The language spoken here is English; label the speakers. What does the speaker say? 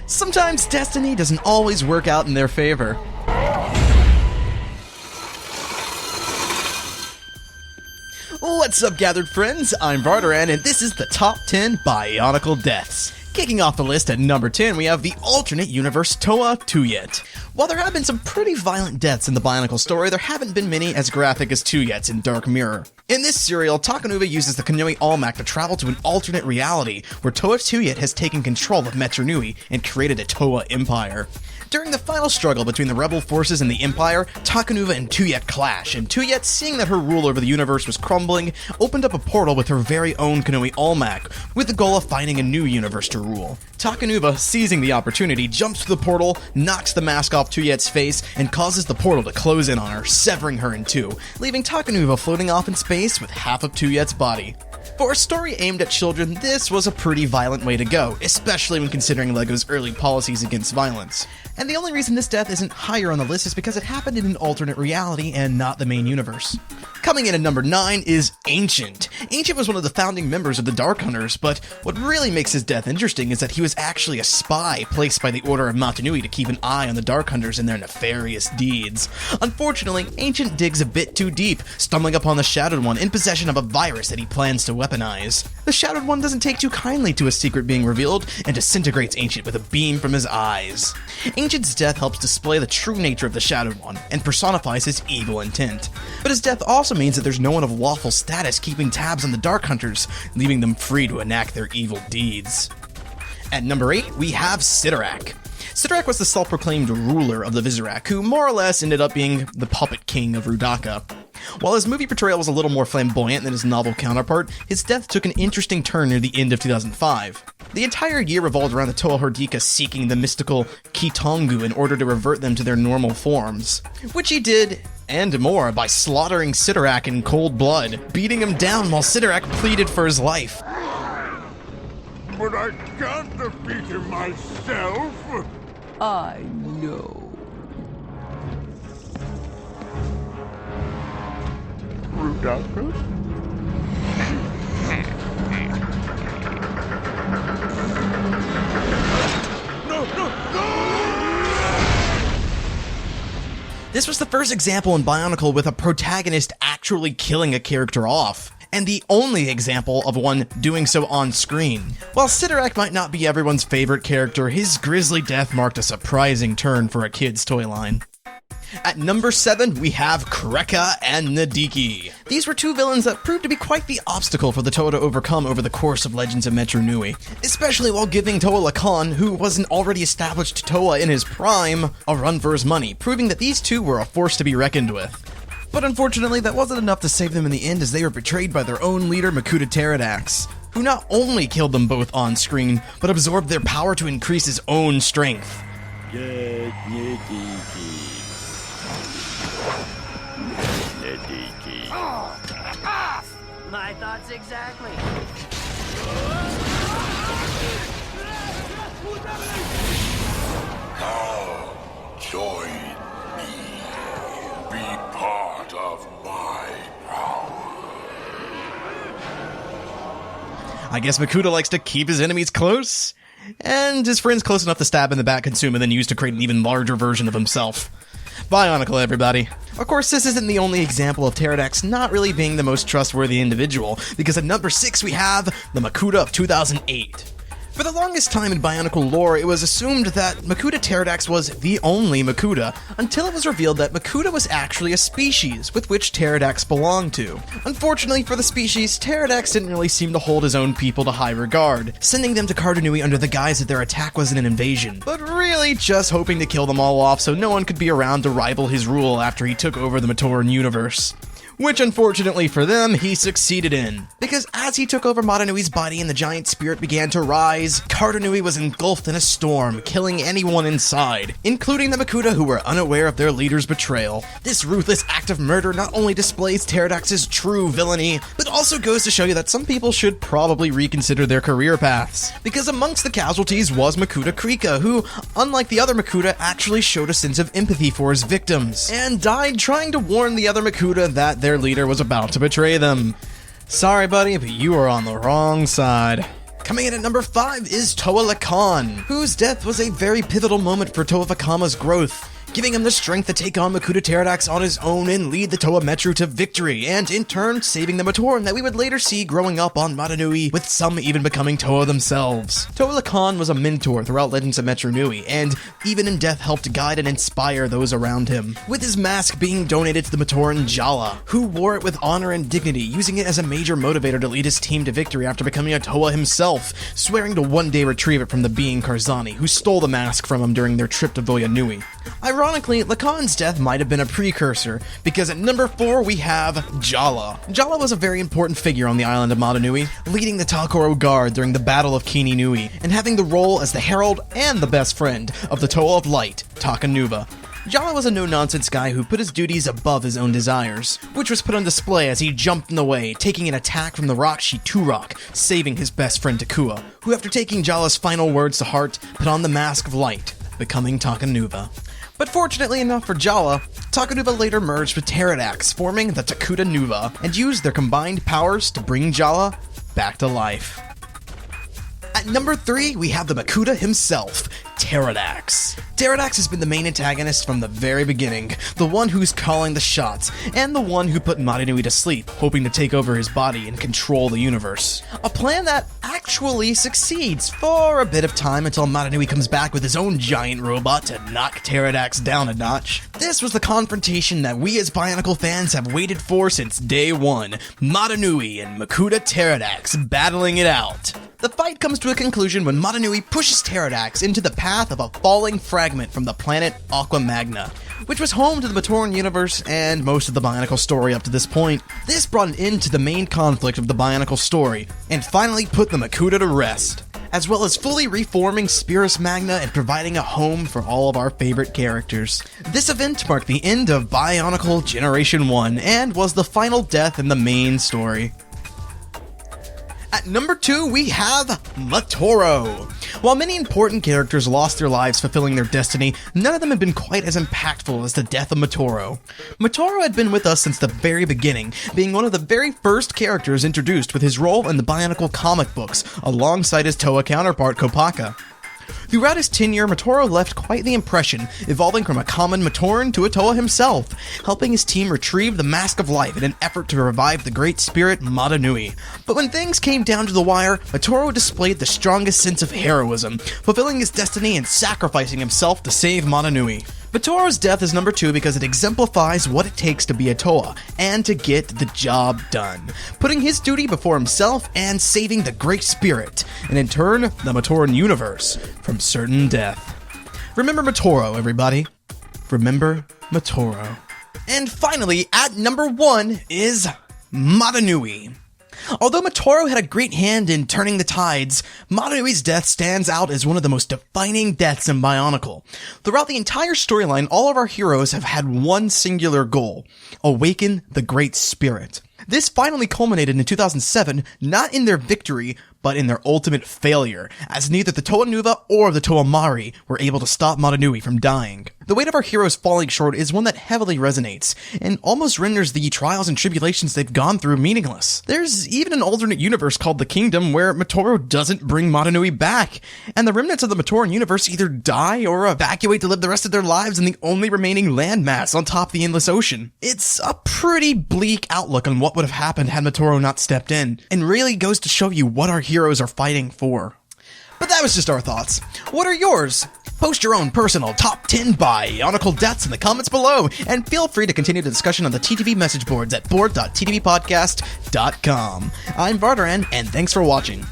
Speaker 1: Sometimes destiny doesn't always work out in their favor. What's up, gathered friends? I'm Vardaran, and this is the Top 10 Bionicle Deaths. Kicking off the list at number 10, we have the alternate universe Toa Tuyet. While there have been some pretty violent deaths in the Bionicle story, there haven't been many as graphic as Tuyet's in Dark Mirror. In this serial, Takanuva uses the Kanoe Almanac to travel to an alternate reality, where Toa Tuyet has taken control of Metru Nui and created a Toa Empire. During the final struggle between the rebel forces and the Empire, Takanuva and Tuyet clash, and Tuyet, seeing that her rule over the universe was crumbling, opened up a portal with her very own Kanoe Almanac, with the goal of finding a new universe to rule. Takanuva, seizing the opportunity, jumps to the portal, knocks the mask off Tuyet's face, and causes the portal to close in on her, severing her in two, leaving Takanuva floating off in space with half of Tuyet's body. For a story aimed at children, this was a pretty violent way to go, especially when considering LEGO's early policies against violence. And the only reason this death isn't higher on the list is because it happened in an alternate reality and not the main universe. Coming in at number 9 is Ancient. Ancient was one of the founding members of the Dark Hunters, but what really makes his death interesting is that he was actually a spy placed by the Order of Matanui to keep an eye on the Dark Hunters and their nefarious deeds. Unfortunately, Ancient digs a bit too deep, stumbling upon the Shadowed One in possession of a virus that he plans to weaponize. The Shadowed One doesn't take too kindly to a secret being revealed and disintegrates Ancient with a beam from his eyes. Ancient's death helps display the true nature of the Shadowed One and personifies his evil intent. But his death also means that there's no one of lawful status keeping tabs on the Dark Hunters, leaving them free to enact their evil deeds. At number 8, we have Sidorak. Sidorak was the self-proclaimed ruler of the Vizorak, who more or less ended up being the puppet king of Rudaka. While his movie portrayal was a little more flamboyant than his novel counterpart, his death took an interesting turn near the end of 2005. The entire year revolved around the Toa Hordika seeking the mystical Kitongu in order to revert them to their normal forms, which he did, and more, by slaughtering Sidorak in cold blood, beating him down while Sidorak pleaded for his life.
Speaker 2: But I can't defeat him myself!
Speaker 3: I know.
Speaker 2: Rudaka?
Speaker 1: This was the first example in Bionicle with a protagonist actually killing a character off, and the only example of one doing so on screen. While Sidorak might not be everyone's favorite character, his grisly death marked a surprising turn for a kid's toy line. At number 7, we have Careca Nendi Ki. These were two villains that proved to be quite the obstacle for the Toa to overcome over the course of Legends of Metru Nui, especially while giving Tovahleh Khan, who was an already established Toa in his prime, a run for his money, proving that these two were a force to be reckoned with. But unfortunately, that wasn't enough to save them in the end, as they were betrayed by their own leader, Makuta Pterodax, who not only killed them both on screen, but absorbed their power to increase his own strength.
Speaker 3: My thoughts exactly.
Speaker 2: Now, join me. Be part of my power.
Speaker 1: I guess Makuta likes to keep his enemies close, and his friends close enough to stab in the back, consume, and then use to create an even larger version of himself. Bionicle, everybody. Of course, this isn't the only example of Pterodax not really being the most trustworthy individual, because at number 6 we have the Makuta of 2008. For the longest time in Bionicle lore, it was assumed that Makuta Pterodax was the only Makuta, until it was revealed that Makuta was actually a species with which Pterodax belonged to. Unfortunately for the species, Pterodax didn't really seem to hold his own people to high regard, sending them to Cardinui under the guise that their attack wasn't an invasion, but really just hoping to kill them all off so no one could be around to rival his rule after he took over the Matoran universe. Which, unfortunately for them, he succeeded in. Because as he took over Matanui's body and the giant spirit began to rise, Cardinui was engulfed in a storm, killing anyone inside, including the Makuta who were unaware of their leader's betrayal. This ruthless act of murder not only displays Pterodax's true villainy, but also goes to show you that some people should probably reconsider their career paths. Because amongst the casualties was Makuta Careca, who, unlike the other Makuta, actually showed a sense of empathy for his victims, and died trying to warn the other Makuta that their leader was about to betray them. Sorry, buddy, but you are on the wrong side. Coming in at number 5 is Tovahleh Khan, whose death was a very pivotal moment for Toa Vakama's growth, giving him the strength to take on Makuta Pterodax on his own and lead the Toa Metru to victory, and in turn saving the Matoran that we would later see growing up on Matanui, with some even becoming Toa themselves. Tovahleh Khan was a mentor throughout Legends of Metru Nui, and even in death helped guide and inspire those around him, with his mask being donated to the Matoran Jala, who wore it with honor and dignity, using it as a major motivator to lead his team to victory after becoming a Toa himself, swearing to one day retrieve it from the being Karzani, who stole the mask from him during their trip to Voya Nui. Ironically, Lacan's death might have been a precursor, because at number 4 we have Jala. Jala was a very important figure on the island of Matanui, leading the Talkoro Guard during the Battle of Kini Nui, and having the role as the herald and the best friend of the Toa of Light, Takanuva. Jala was a no-nonsense guy who put his duties above his own desires, which was put on display as he jumped in the way, taking an attack from the Rakshi Turok, saving his best friend Takua, who after taking Jala's final words to heart, put on the Mask of Light, becoming Takanuva. But fortunately enough for Jala, Takanuva later merged with Pterodax, forming the Takuta Nuva, and used their combined powers to bring Jala back to life. At number 3, we have the Makuta himself, Pterodax. Pterodax has been the main antagonist from the very beginning, the one who's calling the shots, and the one who put Matanui to sleep, hoping to take over his body and control the universe. A plan that actually succeeds for a bit of time until Matanui comes back with his own giant robot to knock Pterodax down a notch. This was the confrontation that we as Bionicle fans have waited for since day one, Matanui and Makuta Pterodax battling it out. The fight comes to a conclusion when Matanui pushes Pterodax into the path of a falling fragment from the planet Aqua Magna, which was home to the Matoran universe and most of the Bionicle story up to this point. This brought an end to the main conflict of the Bionicle story, and finally put the Makuta to rest, as well as fully reforming Spirus Magna and providing a home for all of our favorite characters. This event marked the end of Bionicle Generation 1, and was the final death in the main story. At number 2, we have Matoro. While many important characters lost their lives fulfilling their destiny, none of them had been quite as impactful as the death of Matoro. Matoro had been with us since the very beginning, being one of the very first characters introduced with his role in the Bionicle comic books, alongside his Toa counterpart Kopaka. Throughout his tenure, Matoro left quite the impression, evolving from a common Matoran to a Toa himself, helping his team retrieve the Mask of Life in an effort to revive the great spirit Matanui. But when things came down to the wire, Matoro displayed the strongest sense of heroism, fulfilling his destiny and sacrificing himself to save Matanui. Matoro's death is number 2 because it exemplifies what it takes to be a Toa, and to get the job done, putting his duty before himself and saving the Great Spirit, and in turn, the Matoran universe, from certain death. Remember Matoro, everybody. Remember Matoro. And finally, at number 1 is Matanui. Although Matoro had a great hand in turning the tides, Matanui's death stands out as one of the most defining deaths in Bionicle. Throughout the entire storyline, all of our heroes have had one singular goal: awaken the Great Spirit. This finally culminated in 2007, not in their victory, but in their ultimate failure, as neither the Toa Nuva or the Toa Mari were able to stop Matanui from dying. The weight of our heroes falling short is one that heavily resonates, and almost renders the trials and tribulations they've gone through meaningless. There's even an alternate universe called the Kingdom where Matoro doesn't bring Matanui back, and the remnants of the Matoran universe either die or evacuate to live the rest of their lives in the only remaining landmass on top of the endless ocean. It's a pretty bleak outlook on what would have happened had Matoro not stepped in, and really goes to show you what our heroes are fighting for. But that was just our thoughts. What are yours? Post your own personal top 10 Bionicle deaths in the comments below, and feel free to continue the discussion on the TTV message boards at board.ttvpodcast.com. I'm Vardaran, and thanks for watching.